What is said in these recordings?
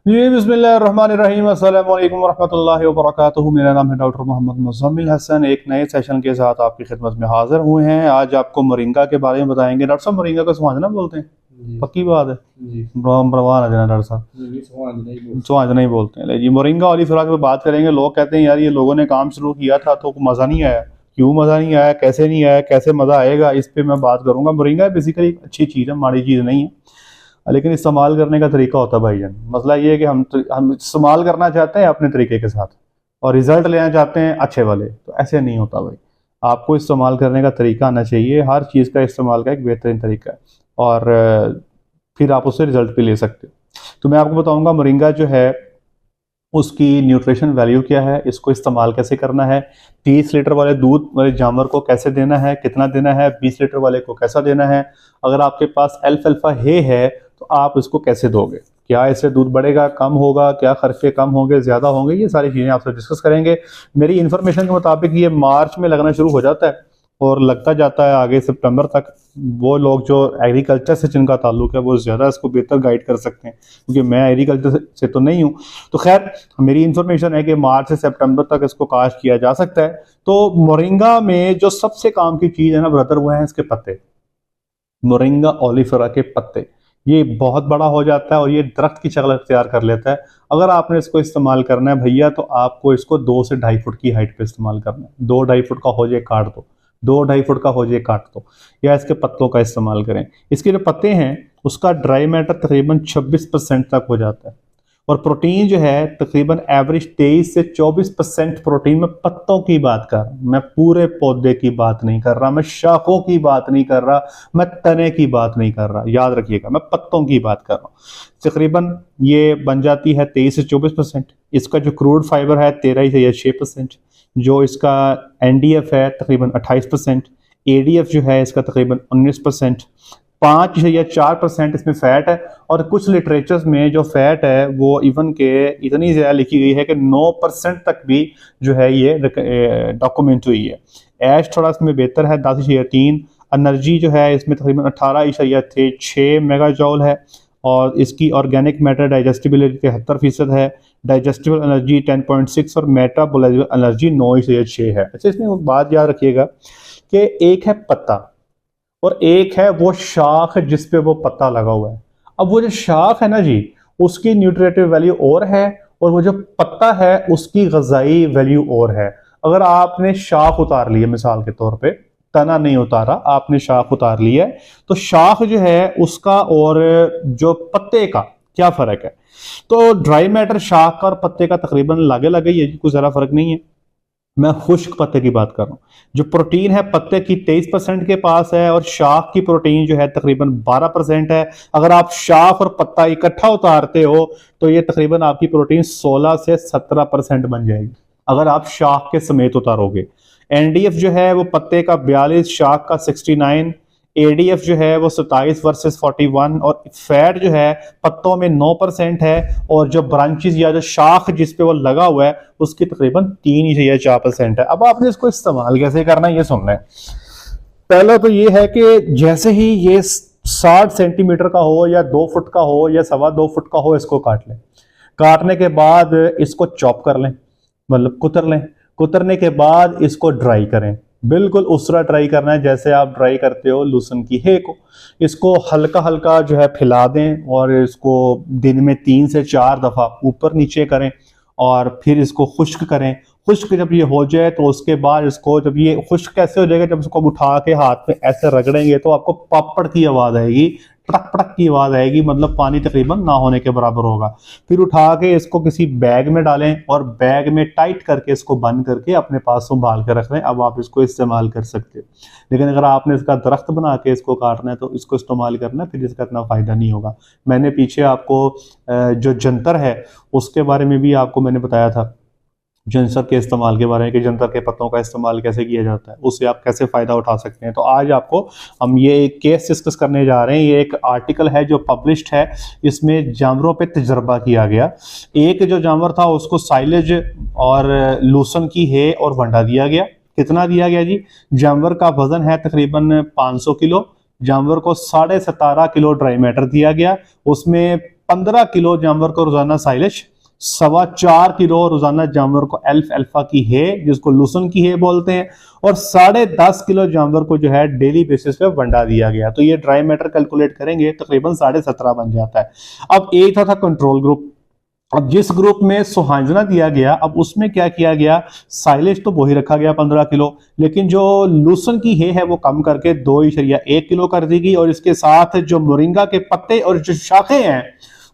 जी बिस्मिल्लाहिर्रहमानिर्रहीम अस्सलाम वालेकुम वरहमतुल्लाहि वबरकातुहू। मेरा नाम है डॉक्टर मोहम्मद मुज़म्मिल हसन। एक नए सेशन के साथ आपकी खिदमत में हाजिर हुए हैं। आज आपको मोरिंगा के बारे में बताएंगे। डॉक्टर साहब मोरिंगा को सुहांजना बोलते हैं? जी पक्की बात है? जी परवान है देना डॉक्टर साहब, जी स्वाद नहीं बोल सुहांजना ही बोलते हैं। जी मोरिंगा ओलिफेरा की बात करेंगे। लोग कहते हैं यार ये लोगों ने काम शुरू किया था तो मज़ा नहीं आया। क्यों मज़ा नहीं आया, कैसे नहीं आया, कैसे मज़ा आएगा, इस पे मैं बात करूंगा। मोरिंगा बेसिकली एक अच्छी चीज़ है, माड़ी चीज़ नहीं है, लेकिन इस्तेमाल करने का तरीका होता है भाईजान। मसला ये है कि हम इस्तेमाल करना चाहते हैं अपने तरीके के साथ और रिजल्ट लेना चाहते हैं अच्छे वाले, तो ऐसे नहीं होता भाई। आपको इस्तेमाल करने का तरीका आना चाहिए। हर चीज़ का इस्तेमाल का एक बेहतरीन तरीका है और फिर आप उससे रिजल्ट भी ले सकते हो। तो मैं आपको बताऊंगा मोरिंगा जो है उसकी न्यूट्रिशन वैल्यू क्या है, इसको इस्तेमाल कैसे करना है, 30 लीटर वाले दूध वाले जानवर को कैसे देना है, कितना देना है, 20 लीटर वाले को कैसा देना है, अगर आपके पास एल्फाल्फा है तो आप इसको कैसे दोगे, क्या इससे दूध बढ़ेगा, कम होगा, क्या खर्चे कम होंगे, ज़्यादा होंगे, ये सारी चीज़ें आपसे डिस्कस करेंगे। मेरी इन्फॉर्मेशन के मुताबिक ये मार्च में लगना शुरू हो जाता है और लगता जाता है आगे सितंबर तक। वो लोग जो एग्रीकल्चर से जिनका ताल्लुक है वो ज़्यादा इसको बेहतर गाइड कर सकते हैं, क्योंकि मैं एग्रीकल्चर से तो नहीं हूँ। तो खैर मेरी इन्फॉर्मेशन है कि मार्च से सितंबर तक इसको काश्त किया जा सकता है। तो मोरिंगा में जो सबसे काम की चीज़ है ना ब्रदर, वो है इसके पत्ते। मोरिंगा ओलिफेरा के पत्ते, ये बहुत बड़ा हो जाता है और ये दरख्त की शक्ल अख्तियार कर लेता है। अगर आपने इसको इस्तेमाल करना है भैया तो आपको इसको 2 से 2.5 फुट की हाइट पे इस्तेमाल करना है। 2-2.5 फुट का हो जाए काट दो, 2-2.5 फुट का हो जाए काट दो, या इसके पत्तों का इस्तेमाल करें। इसके जो पत्ते हैं उसका ड्राई मैटर तकरीबन 26% तक हो जाता है और प्रोटीन जो है तकरीबन एवरेज 23 से 24% प्रोटीन। मैं पत्तों की बात कर रहा हूँ, मैं पूरे पौधे की बात नहीं कर रहा, मैं शाखों की बात नहीं कर रहा, मैं तने की बात नहीं कर रहा, याद रखिएगा मैं पत्तों की बात कर रहा हूँ। तकरीबन ये बन जाती है 23 से 24%। इसका जो क्रूड फाइबर है 13 से 6%। जो इसका एनडीएफ है तकरीबन 28%। एडीएफ जो है इसका तकरीबन 19%। 5 या 4% इसमें फैट है और कुछ लिटरेचर्स में जो फैट है वो इवन के इतनी ज़्यादा लिखी गई है कि 9% तक भी जो है ये डॉक्यूमेंट हुई है। ऐश थोड़ा इसमें बेहतर है 10.3। एनर्जी जो है इसमें तकरीबन 18.6 मेगा जॉल है और इसकी ऑर्गेनिक मैटर डाइजेस्टिबिलिटी 73% है। डाइजेस्टिबल एनर्जी 10.6 और मेटाबोलाइजेबल एनर्जी 9.6 है। अच्छा इसमें बात याद रखिएगा कि एक है पत्ता और एक है वो शाख जिस पे वो पत्ता लगा हुआ है। अब वो जो शाख है ना जी, उसकी न्यूट्रिटिव वैल्यू और है और वो जो पत्ता है उसकी गजाई वैल्यू और है। अगर आपने शाख उतार ली है, मिसाल के तौर पे तना नहीं उतारा, आपने शाख उतार ली है, तो शाख जो है उसका और जो पत्ते का क्या फर्क है? तो ड्राई मैटर शाख का और पत्ते का तकरीबन लागे लगे ही है, कोई ज़रा फर्क नहीं है। मैं खुश्क पत्ते की बात कर रहा हूँ। जो प्रोटीन है पत्ते की 23% के पास है और शाख की प्रोटीन जो है तकरीबन 12% है। अगर आप शाख और पत्ता इकट्ठा उतारते हो तो ये तकरीबन आपकी प्रोटीन 16 से 17% बन जाएगी अगर आप शाख के समेत उतारोगे। एनडीएफ जो है वो पत्ते का 42, शाख का 69, एडीएफ जो है वो 27 वर्सेस 41 और फैट जो है पत्तों में 9% है और जो ब्रांचेस या जो शाख जिस पे वो लगा हुआ है उसकी तकरीबन 3 या 4% है। अब आपने इसको इस्तेमाल कैसे करना है ये सुनना है। पहला तो ये है कि जैसे ही ये 60 सेंटीमीटर का हो या 2 फुट का हो या 2.25 फुट का हो, इसको काट लें। काटने के बाद इसको चॉप कर लें, मतलब कुतर लें। कुतरने के बाद इसको ड्राई करें, बिल्कुल उस तरह ड्राई करना है जैसे आप ड्राई करते हो लूसन की हे को। इसको हल्का हल्का जो है फैला दें और इसको दिन में 3 से 4 दफ़ा ऊपर नीचे करें और फिर इसको खुश्क करें। खुश्क जब ये हो जाए तो उसके बाद इसको, जब ये खुश्क कैसे हो जाएगा, जब इसको उठा के हाथ में ऐसे रगड़ेंगे तो आपको पापड़ की आवाज़ आएगी, पटक पटक की आवाज़ आएगी, मतलब पानी तकरीबन ना होने के बराबर होगा। फिर उठा के इसको किसी बैग में डालें और बैग में टाइट करके इसको बंद करके अपने पास संभाल के रख लें। अब आप इसको इस्तेमाल कर सकते हो। लेकिन अगर आपने इसका दरख्त बना के इसको काटना है तो इसको इस्तेमाल करना है, फिर इसका इतना फ़ायदा नहीं होगा। मैंने पीछे आपको जो जंतर है उसके बारे में भी आपको मैंने बताया था, जंतर के इस्तेमाल के बारे में कि जंतर के पत्तों का इस्तेमाल कैसे किया जाता है, उससे आप कैसे फ़ायदा उठा सकते हैं। तो आज आपको हम ये एक केस डिस्कस करने जा रहे हैं। ये एक आर्टिकल है जो पब्लिश्ड है, इसमें जानवरों पे तजर्बा किया गया। एक जो जानवर था उसको साइलेज और लूसन की है और वंडा दिया गया। कितना दिया गया जी? जानवर का वजन है तकरीबन 500 किलो। जानवर को 17.5 किलो ड्राई मैटर दिया गया। उसमें 15 किलो जानवर को रोजाना साइलेज, 4.25 किलो रोजाना जानवर को एल्फ अल्फा की है जिसको लूसन की है बोलते हैं, और 10.5 किलो जानवर को जो है डेली बेसिस पे वंडा दिया गया। तो ये ड्राई मैटर कैलकुलेट करेंगे तकरीबन 17.5 बन जाता है। अब एक था कंट्रोल ग्रुप। अब जिस ग्रुप में सुहांजना दिया गया, अब उसमें क्या किया गया, साइलेज तो वही रखा गया 15 किलो, लेकिन जो लूसन की है वो कम करके 2.1 किलो कर दी गई, और इसके साथ जो मोरिंगा के पत्ते और जो शाखें हैं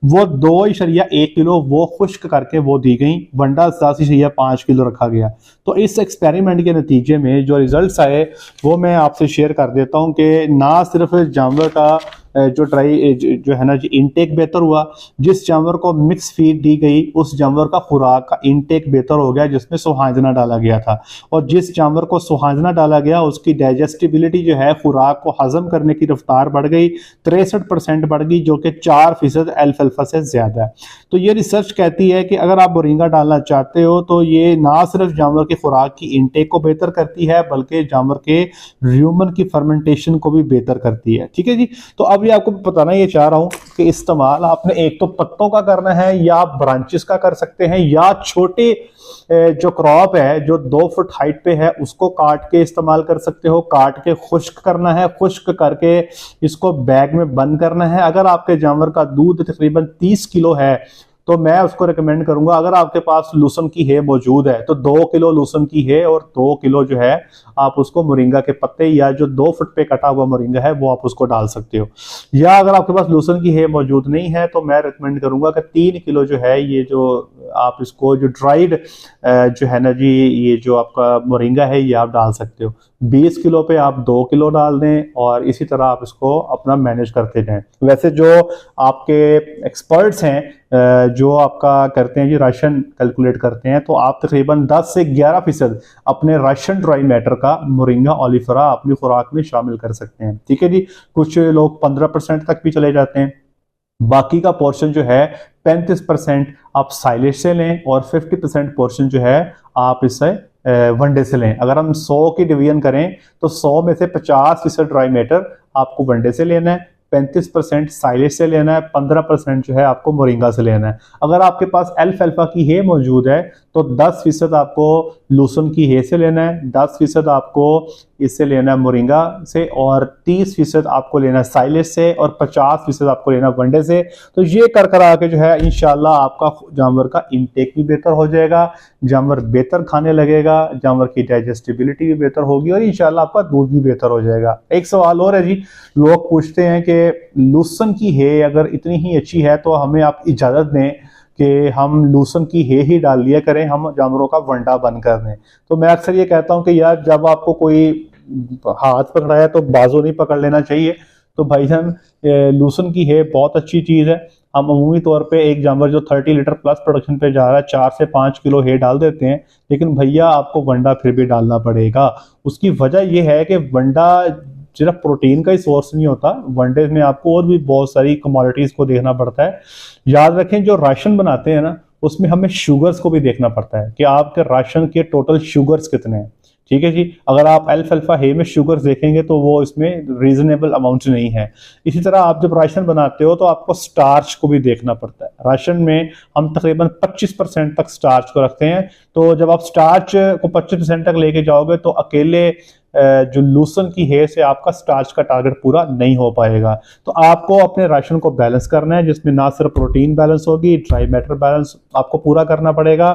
वो 2.1 किलो वो खुश्क करके वो दी गई, वंडा 5 किलो रखा गया। तो इस एक्सपेरिमेंट के नतीजे में जो रिजल्ट्स आए वो मैं आपसे शेयर कर देता हूं कि ना सिर्फ जानवर का जो जो है ना जी इनटेक बेहतर हुआ, जिस जानवर को मिक्स फीड दी गई उस जानवर का खुराक का इनटेक बेहतर हो गया जिसमें सुहांजना डाला गया था, और जिस जानवर को सुहांजना डाला गया उसकी डाइजेस्टिबिलिटी जो है खुराक को हजम करने की रफ्तार बढ़ गई, 63% बढ़ गई, जो कि 4% अल्फा से ज्यादा है। तो ये रिसर्च कहती है कि अगर आप मोरिंगा डालना चाहते हो तो ये ना सिर्फ जानवर की खुराक की इनटेक को बेहतर करती है बल्कि जानवर के र्यूमन की फर्मेंटेशन को भी बेहतर करती है। ठीक है जी। तो अब ये आपको बताना ये चाह रहा हूं कि इस्तेमाल आपने एक तो पत्तों का करना है या आप ब्रांचेस का कर सकते हैं, या छोटे जो क्रॉप है जो 2 फुट हाइट पे है उसको काट के इस्तेमाल कर सकते हो। काट के खुश्क करना है, खुश्क करके इसको बैग में बंद करना है। अगर आपके जानवर का दूध तकरीबन 30 किलो है तो मैं उसको रिकमेंड करूंगा, अगर आपके पास लूसन की है मौजूद है तो 2 किलो लूसन की है और 2 किलो जो है आप उसको मोरिंगा के पत्ते या जो 2 फुट पे कटा हुआ मोरिंगा है वो आप उसको डाल सकते हो। या अगर आपके पास लूसन की है मौजूद नहीं है तो मैं रिकमेंड करूंगा कि 3 किलो जो है ये जो आप इसको जो ड्राइड जो है ना जी ये जो आपका मोरिंगा है ये आप डाल सकते हो। 20 किलो पे आप 2 किलो डाल दें और इसी तरह आप इसको अपना मैनेज करते जाएं। वैसे जो आपके एक्सपर्ट्स हैं जो आपका करते हैं जी राशन कैलकुलेट करते हैं, तो आप तकरीबन 10 से 11% अपने राशन ड्राई मैटर का मोरिंगा ओलिफेरा अपनी खुराक में शामिल कर सकते हैं। ठीक है जी। कुछ लोग 15% तक भी चले जाते हैं। बाकी का पोर्शन जो है 35% आप साइलेज से लें और 50% पोर्शन जो है आप इससे वनडे से लें। अगर हम 100 की डिवीजन करें तो 100 में से 50% ड्राई मैटर आपको वनडे से लेना है, 35% साइलेज से लेना है, 15% जो है आपको मोरिंगा से लेना है। अगर आपके पास एल्फ अल्फा की है मौजूद है तो 10% आपको लूसन की है से लेना है, 10% आपको इससे लेना है मोरिंगा से, और 30% आपको लेना है साइलेज से, और 50% आपको लेना वनडे से। तो ये कर करा के जो है इंशाल्लाह आपका जानवर का इंटेक भी बेहतर हो जाएगा, जानवर बेहतर खाने लगेगा, जानवर की डाइजेस्टिबिलिटी भी बेहतर होगी और इंशाल्लाह आपका दूध भी बेहतर हो जाएगा। एक सवाल और है जी, लोग पूछते हैं कि लूसन की है अगर इतनी ही अच्छी है तो हमें आप इजाजत दें कि हम लूसन की ही डाल लिया करें, हम जानवरों का वंडा बंद कर दें। तो मैं अक्सर ये कहता हूं कि यार जब आपको कोई हाथ पकड़ा है तो बाजू नहीं पकड़ लेना चाहिए। तो भाईजान लूसन की है बहुत अच्छी चीज है। हम अमूमी तौर पे एक जानवर जो 30 लीटर प्लस प्रोडक्शन पे जा रहा है 4 से 5 किलो है डाल देते हैं, लेकिन भैया आपको वंडा फिर भी डालना पड़ेगा। उसकी वजह यह है कि वंडा सिर्फ प्रोटीन का ही सोर्स नहीं होता, वनडे में आपको और भी बहुत सारी कमोडिटीज को देखना पड़ता है। याद रखें जो राशन बनाते हैं ना उसमें हमें शुगर्स को भी देखना पड़ता है कि आपके राशन के टोटल शुगर्स कितने हैं। ठीक है जी। अगर आप एल्फ अल्फा है में शुगर्स देखेंगे तो वो इसमें रीजनेबल अमाउंट नहीं है। इसी तरह आप जब राशन बनाते हो तो आपको स्टार्च को भी देखना पड़ता है। राशन में हम तकरीबन 25% तक स्टार्च को रखते हैं, तो जब आप स्टार्च को 25% तक लेके जाओगे तो अकेले जो लूसन की है से आपका स्टार्च का टारगेट पूरा नहीं हो पाएगा। तो आपको अपने राशन को बैलेंस करना है जिसमें ना सिर्फ प्रोटीन बैलेंस होगी, ड्राई मैटर बैलेंस आपको पूरा करना पड़ेगा।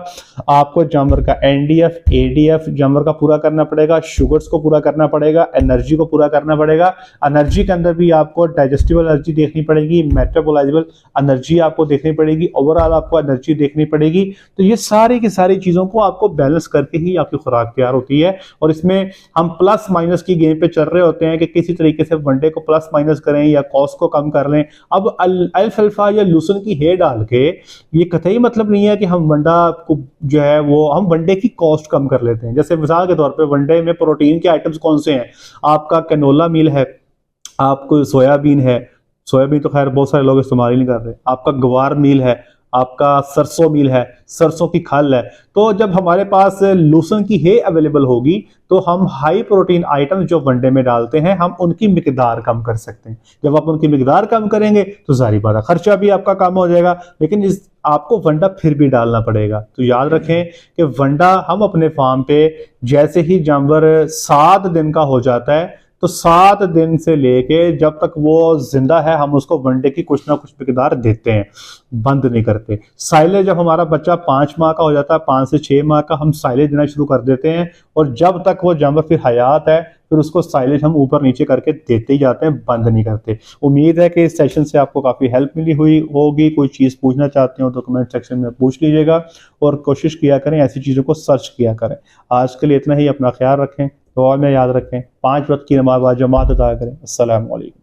आपको जानवर का एनडीएफ एडीएफ जानवर का पूरा करना पड़ेगा, शुगर्स को पूरा करना पड़ेगा, एनर्जी को पूरा करना पड़ेगा। एनर्जी के अंदर भी आपको डाइजेस्टिबल एनर्जी देखनी पड़ेगी, मेटाबोलाइजेबल एनर्जी आपको देखनी पड़ेगी, ओवरऑल आपको एनर्जी देखनी पड़ेगी। तो ये सारी की सारी चीजों को आपको बैलेंस करके ही आपकी खुराक तैयार होती है। और इसमें हम प्लस माइनस की गेम पे चल रहे होते हैं कि किसी तरीके से वनडे को प्लस माइनस करें या कॉस्ट को कम कर लें। अब अल्फ अल्फा या लूसन की है डाल के ये कतई मतलब नहीं है कि हम वनडा को जो है वो हम वनडे की कॉस्ट कम कर लेते हैं। जैसे मिसाल के तौर पे वनडे में प्रोटीन के आइटम्स कौन से हैं, आपका कैनोला मील है, आपको सोयाबीन है, सोयाबीन तो खैर बहुत सारे लोग इस्तेमाल ही नहीं कर रहे, आपका गवार मील है, आपका सरसों मील है, सरसों की खल है। तो जब हमारे पास लूसन की हे अवेलेबल होगी तो हम हाई प्रोटीन आइटम जो वनडे में डालते हैं हम उनकी मिकदार कम कर सकते हैं। जब आप उनकी मिकदार कम करेंगे तो जाहिर बात है खर्चा भी आपका कम हो जाएगा, लेकिन इस आपको वंडा फिर भी डालना पड़ेगा। तो याद रखें कि वंडा हम अपने फार्म पे जैसे ही जानवर 7 दिन का हो जाता है तो 7 दिन से लेके जब तक वो जिंदा है हम उसको वनडे की कुछ ना कुछ मिकदार देते हैं, बंद नहीं करते। साइलेज जब हमारा बच्चा 5 माह का हो जाता है, 5 से 6 माह का, हम साइलेज देना शुरू कर देते हैं और जब तक वो जानवर फिर हयात है फिर उसको साइलेज हम ऊपर नीचे करके देते ही जाते हैं, बंद नहीं करते। उम्मीद है कि इस सेशन से आपको काफ़ी हेल्प मिली हुई होगी। कोई चीज़ पूछना चाहते हो तो कमेंट सेक्शन में पूछ लीजिएगा और कोशिश किया करें ऐसी चीज़ों को सर्च किया करें। आज के लिए इतना ही, अपना ख्याल रखें, दुआ में याद रखें, 5 वक्त की नमाज जमात अदा करें। अस्सलाम वालेकुम।